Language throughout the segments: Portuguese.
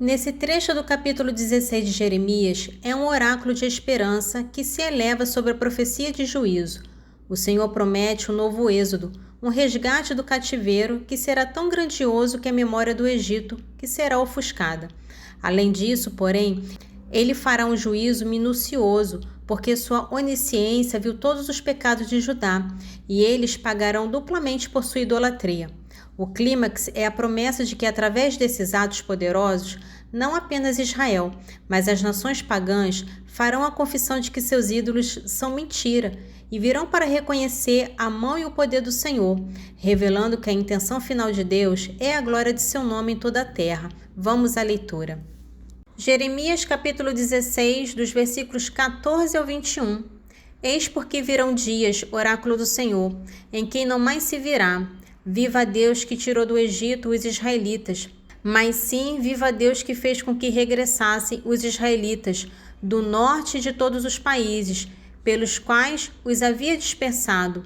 Nesse trecho do capítulo 16 de Jeremias, é um oráculo de esperança que se eleva sobre a profecia de juízo. O Senhor promete um novo êxodo, um resgate do cativeiro que será tão grandioso que a memória do Egito que será ofuscada. Além disso, porém, ele fará um juízo minucioso, porque sua onisciência viu todos os pecados de Judá, e eles pagarão duplamente por sua idolatria. O clímax é a promessa de que, através desses atos poderosos, não apenas Israel, mas as nações pagãs farão a confissão de que seus ídolos são mentira e virão para reconhecer a mão e o poder do Senhor, revelando que a intenção final de Deus é a glória de seu nome em toda a terra. Vamos à leitura. Jeremias capítulo 16, dos versículos 14 ao 21. Eis porque virão dias, oráculo do Senhor, em quem não mais se virá. Viva Deus que tirou do Egito os israelitas. Mas sim, viva Deus que fez com que regressassem os israelitas do norte de todos os países, pelos quais os havia dispersado.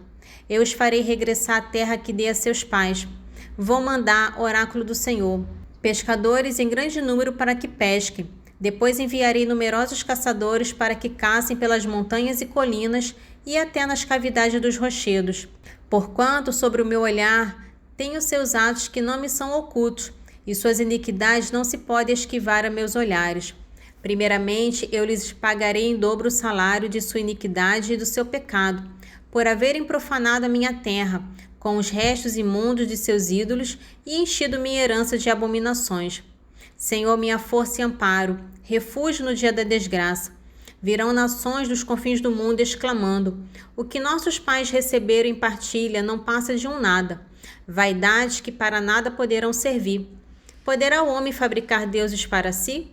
Eu os farei regressar à terra que dei a seus pais. Vou mandar, oráculo do Senhor, pescadores em grande número para que pesquem. Depois enviarei numerosos caçadores para que caçem pelas montanhas e colinas e até nas cavidades dos rochedos. Porquanto sobre o meu olhar tenho seus atos que não me são ocultos, e suas iniquidades não se podem esquivar a meus olhares. Primeiramente, eu lhes pagarei em dobro o salário de sua iniquidade e do seu pecado, por haverem profanado a minha terra, com os restos imundos de seus ídolos e enchido minha herança de abominações. Senhor, minha força e amparo, refúgio no dia da desgraça. Virão nações dos confins do mundo exclamando: o que nossos pais receberam em partilha não passa de um nada, vaidades que para nada poderão servir. Poderá o homem fabricar deuses para si?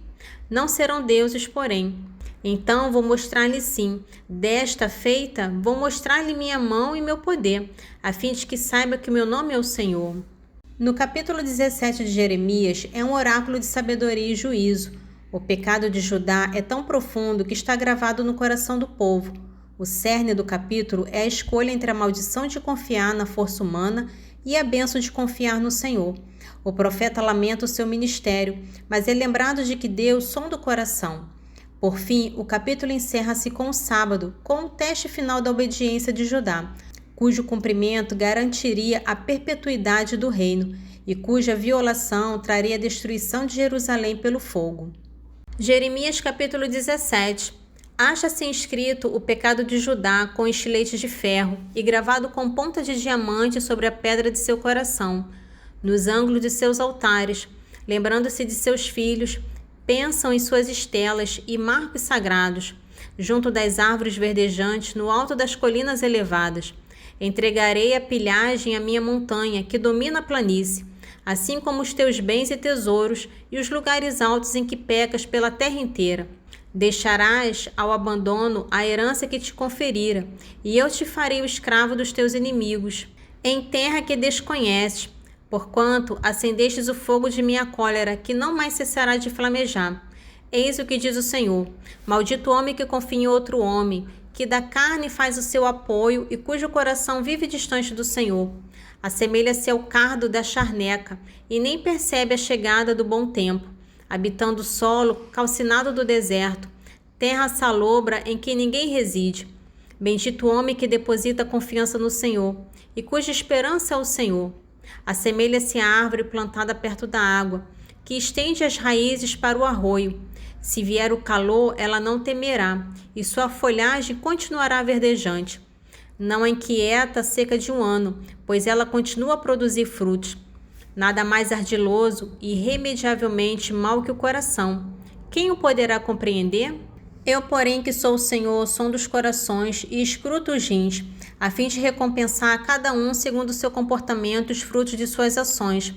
Não serão deuses, porém. Então vou mostrar-lhe sim, desta feita vou mostrar-lhe minha mão e meu poder, a fim de que saiba que meu nome é o Senhor. No capítulo 17 de Jeremias é um oráculo de sabedoria e juízo. O pecado de Judá é tão profundo que está gravado no coração do povo. O cerne do capítulo é a escolha entre a maldição de confiar na força humana e a bênção de confiar no Senhor. O profeta lamenta o seu ministério, mas é lembrado de que Deus sonda o coração. Por fim, o capítulo encerra-se com o sábado, com o teste final da obediência de Judá, cujo cumprimento garantiria a perpetuidade do reino e cuja violação traria a destruição de Jerusalém pelo fogo. Jeremias capítulo 17. Acha-se inscrito o pecado de Judá com estiletes de ferro e gravado com ponta de diamante sobre a pedra de seu coração, nos ângulos de seus altares, lembrando-se de seus filhos, pensam em suas estelas e marcos sagrados, junto das árvores verdejantes, no alto das colinas elevadas. Entregarei a pilhagem à minha montanha, que domina a planície, assim como os teus bens e tesouros e os lugares altos em que pecas pela terra inteira. Deixarás ao abandono a herança que te conferira, e eu te farei o escravo dos teus inimigos, em terra que desconheces, porquanto acendestes o fogo de minha cólera, que não mais cessará de flamejar. Eis o que diz o Senhor: maldito homem que confia em outro homem, que da carne faz o seu apoio e cujo coração vive distante do Senhor. Assemelha-se ao cardo da charneca e nem percebe a chegada do bom tempo, habitando o solo calcinado do deserto, terra salobra em que ninguém reside. Bendito o homem que deposita confiança no Senhor e cuja esperança é o Senhor. Assemelha-se à árvore plantada perto da água, que estende as raízes para o arroio. Se vier o calor, ela não temerá, e sua folhagem continuará verdejante. Não inquieta a seca de um ano, pois ela continua a produzir frutos. Nada mais ardiloso e irremediavelmente mau que o coração. Quem o poderá compreender? Eu, porém, que sou o Senhor, sondo os corações e escruto os rins, a fim de recompensar a cada um segundo o seu comportamento os frutos de suas ações.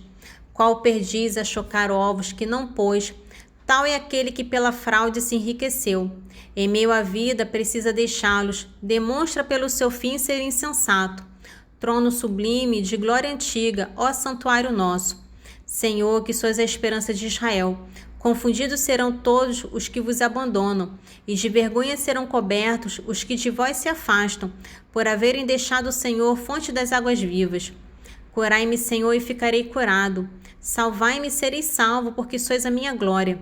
Qual perdiz a chocar ovos que não pôs, tal é aquele que pela fraude se enriqueceu. Em meio à vida precisa deixá-los, demonstra pelo seu fim ser insensato. Trono sublime de glória antiga, ó santuário nosso. Senhor, que sois a esperança de Israel, confundidos serão todos os que vos abandonam, e de vergonha serão cobertos os que de vós se afastam, por haverem deixado o Senhor, fonte das águas vivas. Curai-me, Senhor, e ficarei curado. Salvai-me e serei salvo, porque sois a minha glória.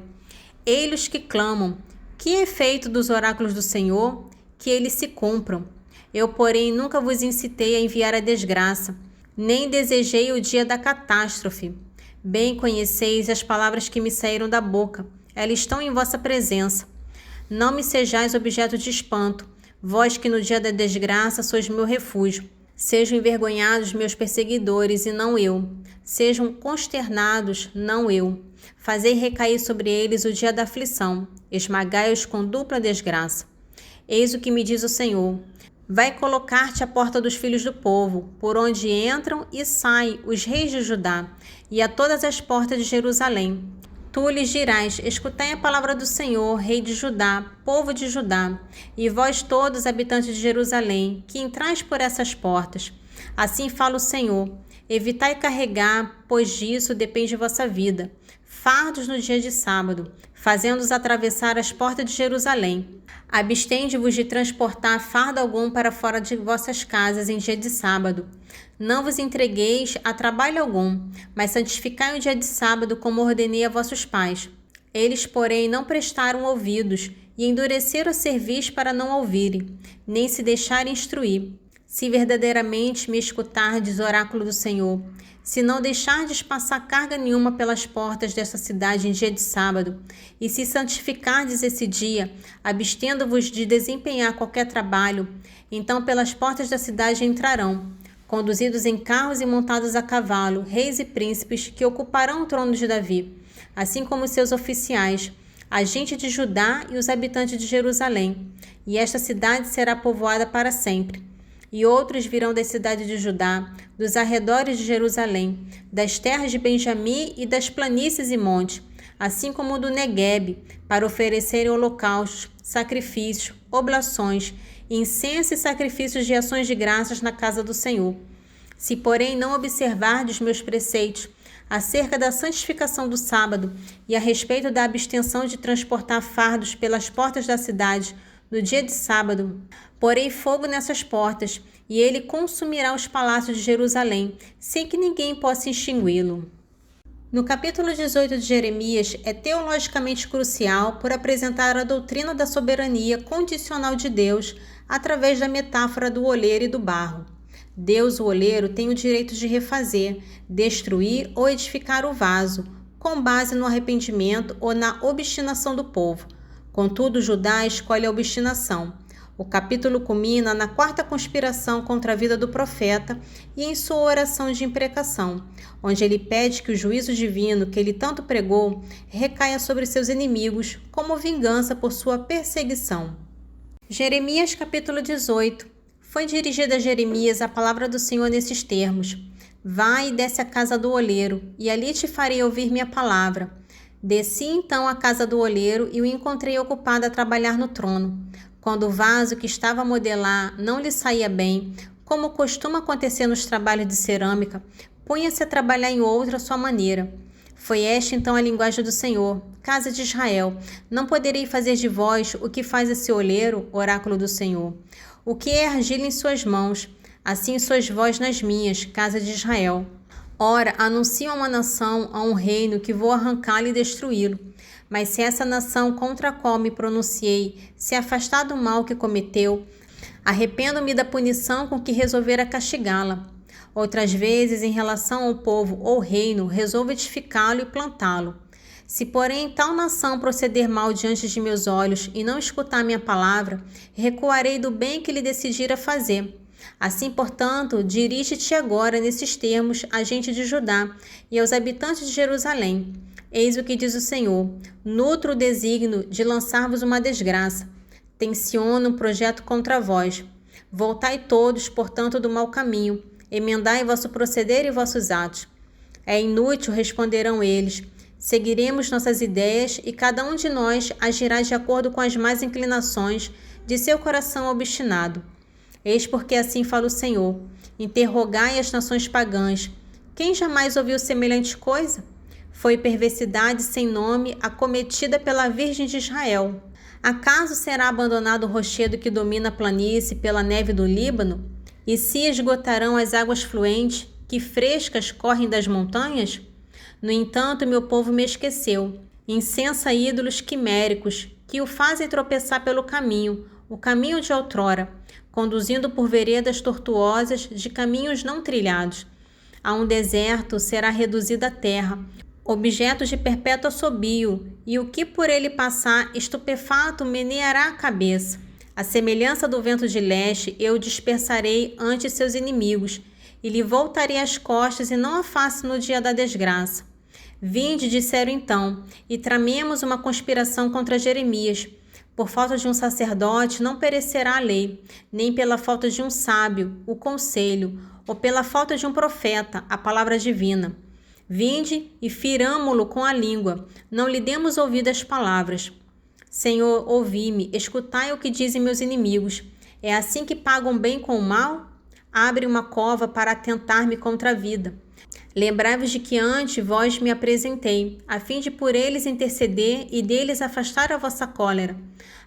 Ei-los que clamam. Que é feito dos oráculos do Senhor? Que eles se cumpram. Eu, porém, nunca vos incitei a enviar a desgraça, nem desejei o dia da catástrofe. Bem conheceis as palavras que me saíram da boca. Elas estão em vossa presença. Não me sejais objeto de espanto, vós que no dia da desgraça sois meu refúgio. Sejam envergonhados meus perseguidores, e não eu. Sejam consternados, não eu. Fazei recair sobre eles o dia da aflição. Esmagai-os com dupla desgraça. Eis o que me diz o Senhor. Vai colocar-te à porta dos filhos do povo, por onde entram e saem os reis de Judá, e a todas as portas de Jerusalém. Tu lhes dirás: escutai a palavra do Senhor, rei de Judá, povo de Judá, e vós todos, habitantes de Jerusalém, que entrais por essas portas. Assim fala o Senhor: evitai carregar, pois disso depende vossa vida, fardos no dia de sábado, fazendo-os atravessar as portas de Jerusalém. Abstende-vos de transportar fardo algum para fora de vossas casas em dia de sábado. Não vos entregueis a trabalho algum, mas santificai o dia de sábado como ordenei a vossos pais. Eles, porém, não prestaram ouvidos e endureceram a cerviz para não ouvirem, nem se deixarem instruir. Se verdadeiramente me escutardes, oráculo do Senhor, se não deixardes passar carga nenhuma pelas portas desta cidade em dia de sábado, e se santificardes esse dia, abstendo-vos de desempenhar qualquer trabalho, então pelas portas da cidade entrarão, conduzidos em carros e montados a cavalo, reis e príncipes que ocuparão o trono de Davi, assim como seus oficiais, a gente de Judá e os habitantes de Jerusalém, e esta cidade será povoada para sempre. E outros virão da cidade de Judá, dos arredores de Jerusalém, das terras de Benjamim e das planícies e montes, assim como do Neguebe, para oferecerem holocaustos, sacrifícios, oblações, incenso e sacrifícios de ações de graças na casa do Senhor. Se, porém, não observardes meus preceitos acerca da santificação do sábado e a respeito da abstenção de transportar fardos pelas portas da cidade no dia de sábado, porei fogo nessas portas, e ele consumirá os palácios de Jerusalém, sem que ninguém possa extingui-lo. No capítulo 18 de Jeremias é teologicamente crucial por apresentar a doutrina da soberania condicional de Deus através da metáfora do oleiro e do barro. Deus, o oleiro, tem o direito de refazer, destruir ou edificar o vaso, com base no arrependimento ou na obstinação do povo. Contudo, Judá escolhe a obstinação. O capítulo culmina na quarta conspiração contra a vida do profeta e em sua oração de imprecação, onde ele pede que o juízo divino que ele tanto pregou recaia sobre seus inimigos como vingança por sua perseguição. Jeremias capítulo 18. Foi dirigida a Jeremias a palavra do Senhor nesses termos: vai e desce à casa do oleiro, e ali te farei ouvir minha palavra. Desci então à casa do oleiro e o encontrei ocupado a trabalhar no trono. Quando o vaso que estava a modelar não lhe saía bem, como costuma acontecer nos trabalhos de cerâmica, punha-se a trabalhar em outra sua maneira. Foi esta então a linguagem do Senhor: casa de Israel, não poderei fazer de vós o que faz esse oleiro, oráculo do Senhor. O que é argila em suas mãos, assim sois vós nas minhas, casa de Israel. Ora, anuncio a uma nação, a um reino, que vou arrancá-lo e destruí-lo. Mas se essa nação contra a qual me pronunciei se afastar do mal que cometeu, arrependo-me da punição com que resolvera castigá-la. Outras vezes, em relação ao povo ou reino, resolvo edificá-lo e plantá-lo. Se, porém, tal nação proceder mal diante de meus olhos e não escutar minha palavra, recuarei do bem que lhe decidira fazer. Assim, portanto, dirige-te agora nesses termos à gente de Judá e aos habitantes de Jerusalém. Eis o que diz o Senhor: nutro o desígnio de lançar-vos uma desgraça. Tenciono um projeto contra vós. Voltai todos, portanto, do mau caminho. Emendai vosso proceder e vossos atos. É inútil, responderão eles. Seguiremos nossas ideias e cada um de nós agirá de acordo com as más inclinações de seu coração obstinado. Eis porque assim fala o Senhor: interrogai as nações pagãs. Quem jamais ouviu semelhante coisa? Foi perversidade sem nome acometida pela Virgem de Israel. Acaso será abandonado o rochedo que domina a planície pela neve do Líbano? E se esgotarão as águas fluentes? que frescas correm das montanhas? No entanto, meu povo me esqueceu. Incensa ídolos quiméricos, que o fazem tropeçar pelo caminho, o caminho de outrora, conduzindo por veredas tortuosas de caminhos não trilhados. A um deserto será reduzida a terra, objeto de perpétuo assobio, e o que por ele passar, estupefato, meneará a cabeça. À semelhança do vento de leste, eu o dispersarei ante seus inimigos, e lhe voltarei as costas e não a face no dia da desgraça. Vinde, disseram então, e tramemos uma conspiração contra Jeremias. Por falta de um sacerdote não perecerá a lei, nem pela falta de um sábio, o conselho, ou pela falta de um profeta, a palavra divina. Vinde e firamo-lo com a língua, não lhe demos ouvido às palavras. Senhor, ouvi-me, escutai o que dizem meus inimigos. É assim que pagam bem com o mal? Abre uma cova para atentar-me contra a vida. Lembrai-vos de que antes vós me apresentei, a fim de por eles interceder e deles afastar a vossa cólera.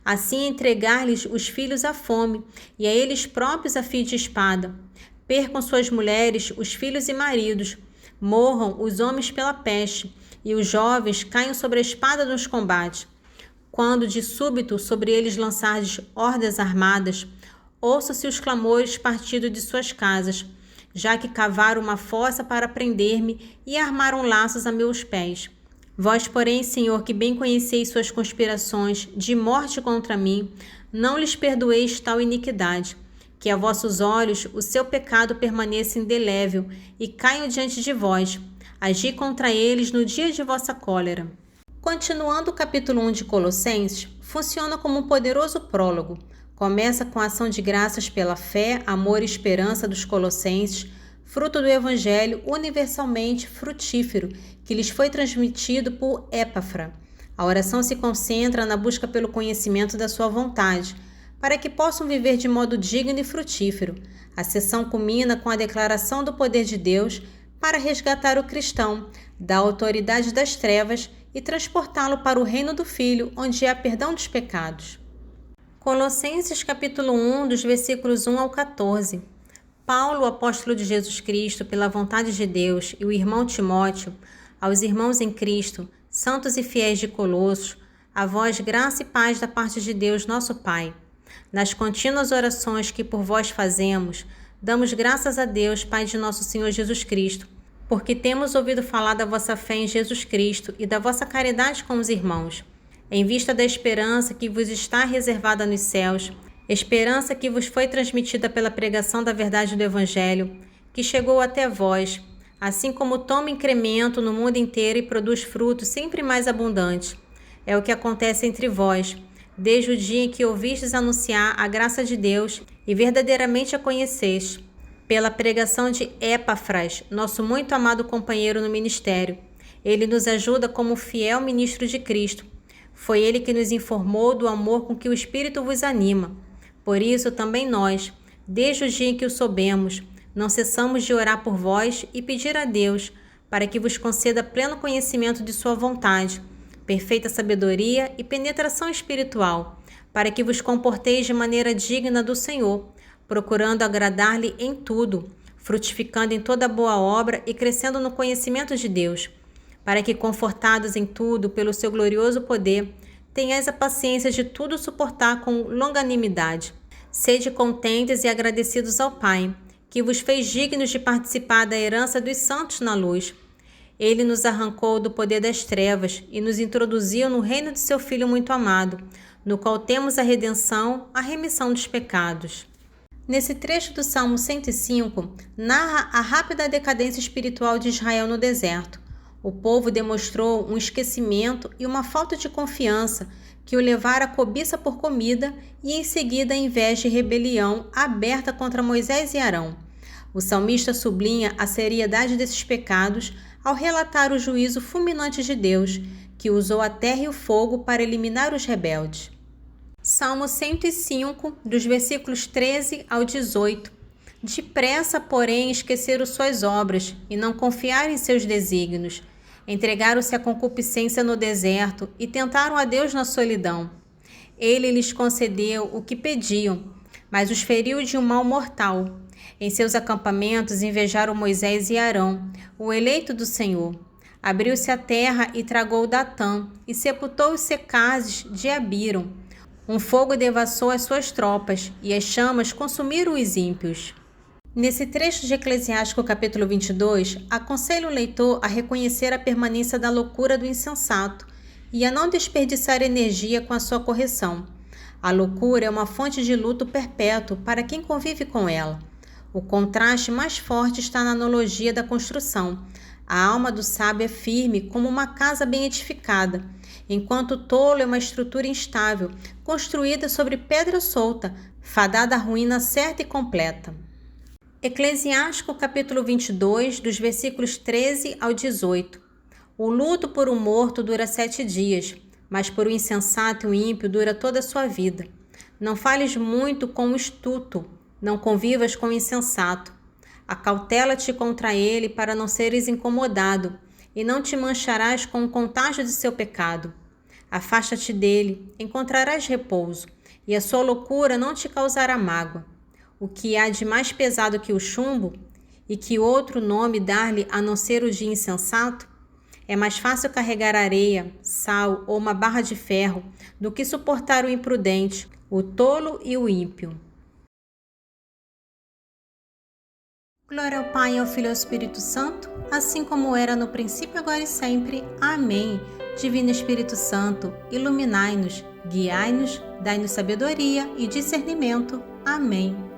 Assim entregar-lhes os filhos à fome, e a eles próprios a fio de espada. Percam suas mulheres, os filhos e maridos. Morram os homens pela peste, e os jovens caiam sobre a espada nos combates. Quando de súbito sobre eles lançardes hordas armadas, ouça-se os clamores partidos de suas casas, já que cavaram uma fossa para prender-me e armaram laços a meus pés. Vós, porém, Senhor, que bem conheceis suas conspirações de morte contra mim, não lhes perdoeis tal iniquidade. Que a vossos olhos o seu pecado permaneça indelével e caiam diante de vós. Agi contra eles no dia de vossa cólera. Continuando o capítulo 1 de Colossenses, funciona como um poderoso prólogo. Começa com a ação de graças pela fé, amor e esperança dos colossenses, fruto do evangelho universalmente frutífero que lhes foi transmitido por Epafra. A oração se concentra na busca pelo conhecimento da sua vontade, para que possam viver de modo digno e frutífero. A sessão culmina com a declaração do poder de Deus para resgatar o cristão da autoridade das trevas e transportá-lo para o reino do Filho, onde há perdão dos pecados. Colossenses capítulo 1, dos versículos 1 ao 14. Paulo, apóstolo de Jesus Cristo, pela vontade de Deus, e o irmão Timóteo, aos irmãos em Cristo, santos e fiéis de Colossos, a vós graça e paz da parte de Deus, nosso Pai. Nas contínuas orações que por vós fazemos, damos graças a Deus, Pai de nosso Senhor Jesus Cristo, porque temos ouvido falar da vossa fé em Jesus Cristo e da vossa caridade com os irmãos, em vista da esperança que vos está reservada nos céus, esperança que vos foi transmitida pela pregação da verdade do Evangelho, que chegou até vós, assim como toma incremento no mundo inteiro e produz frutos sempre mais abundantes. É o que acontece entre vós, desde o dia em que ouvistes anunciar a graça de Deus e verdadeiramente a conheceste, pela pregação de Epafras, nosso muito amado companheiro no ministério. Ele nos ajuda como fiel ministro de Cristo. Foi ele que nos informou do amor com que o Espírito vos anima. Por isso, também nós, desde o dia em que o soubemos, não cessamos de orar por vós e pedir a Deus para que vos conceda pleno conhecimento de sua vontade, perfeita sabedoria e penetração espiritual, para que vos comporteis de maneira digna do Senhor, procurando agradar-lhe em tudo, frutificando em toda boa obra e crescendo no conhecimento de Deus, para que, confortados em tudo pelo seu glorioso poder, tenhais a paciência de tudo suportar com longanimidade. Sede contentes e agradecidos ao Pai, que vos fez dignos de participar da herança dos santos na luz. Ele nos arrancou do poder das trevas e nos introduziu no reino de seu Filho muito amado, no qual temos a redenção, a remissão dos pecados. Nesse trecho do Salmo 105, narra a rápida decadência espiritual de Israel no deserto. O povo demonstrou um esquecimento e uma falta de confiança que o levaram à cobiça por comida e em seguida a inveja e rebelião aberta contra Moisés e Arão. O salmista sublinha a seriedade desses pecados ao relatar o juízo fulminante de Deus, que usou a terra e o fogo para eliminar os rebeldes. Salmo 105, dos versículos 13 ao 18. Depressa, porém, esqueceram suas obras e não confiaram em seus desígnios. Entregaram-se à concupiscência no deserto e tentaram a Deus na solidão. Ele lhes concedeu o que pediam, mas os feriu de um mal mortal. Em seus acampamentos invejaram Moisés e Arão, o eleito do Senhor. Abriu-se a terra e tragou Datã, e sepultou os secazes de Abiram. Um fogo devassou as suas tropas, e as chamas consumiram os ímpios. Nesse trecho de Eclesiástico capítulo 22, aconselho o leitor a reconhecer a permanência da loucura do insensato e a não desperdiçar energia com a sua correção. A loucura é uma fonte de luto perpétuo para quem convive com ela. O contraste mais forte está na analogia da construção. A alma do sábio é firme como uma casa bem edificada, enquanto o tolo é uma estrutura instável, construída sobre pedra solta, fadada à ruína certa e completa. Eclesiástico capítulo 22, dos versículos 13 ao 18. O luto por um morto dura 7 dias, mas por um insensato e um ímpio dura toda a sua vida. Não fales muito com o astuto, não convivas com o insensato. Acautela-te contra ele para não seres incomodado, e não te mancharás com o contágio de seu pecado. Afasta-te dele, encontrarás repouso, e a sua loucura não te causará mágoa. O que há de mais pesado que o chumbo, e que outro nome dar-lhe a não ser o de insensato? É mais fácil carregar areia, sal ou uma barra de ferro do que suportar o imprudente, o tolo e o ímpio. Glória ao Pai, ao Filho e ao Espírito Santo, assim como era no princípio, agora e sempre. Amém. Divino Espírito Santo, iluminai-nos, guiai-nos, dai-nos sabedoria e discernimento. Amém.